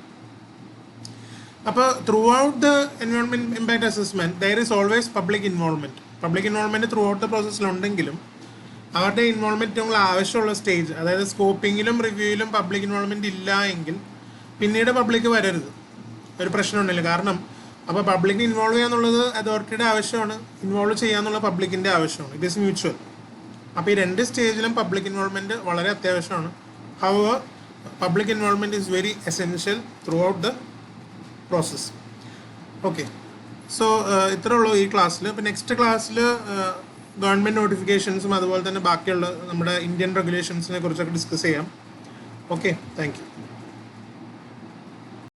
അപ്പോൾ throughout the environment impact assessment there is always public involvement. Public involvement throughout the പ്രോസസ്സിലുണ്ടെങ്കിലും അവരുടെ involvement നമ്മൾ ആവശ്യമുള്ള stage, അതായത് സ്കോപ്പിങ്ങിലും റിവ്യൂയിലും public involvement ഇല്ല എങ്കിൽ പിന്നീട് public വരരുത്, ഒരു പ്രശ്നമുണ്ടല്ലോ. കാരണം അപ്പോൾ പബ്ലിക്കിനെ ഇൻവോൾവ് ചെയ്യാന്നുള്ളത് അതോറിറ്റിയുടെ ആവശ്യമാണ്, ഇൻവോൾവ് ചെയ്യാന്നുള്ള പബ്ലിക്കിൻ്റെ ആവശ്യമാണ്. It is mutual. അപ്പോൾ ഈ രണ്ട് സ്റ്റേജിലും പബ്ലിക് ഇൻവോൾവ്മെൻറ്റ് വളരെ അത്യാവശ്യമാണ്. However public involvement is very essential through out the process. Okay, so ഇത്രേ ഉള്ളൂ ഈ ക്ലാസ്സിൽ. ഇപ്പോൾ നെക്സ്റ്റ് ക്ലാസ്സിൽ ഗവൺമെൻറ് നോട്ടിഫിക്കേഷൻസും അതുപോലെ തന്നെ ബാക്കിയുള്ള നമ്മുടെ ഇന്ത്യൻ റെഗുലേഷൻസിനെ കുറിച്ചൊക്കെ ഡിസ്കസ് ചെയ്യാം. Okay, thank you.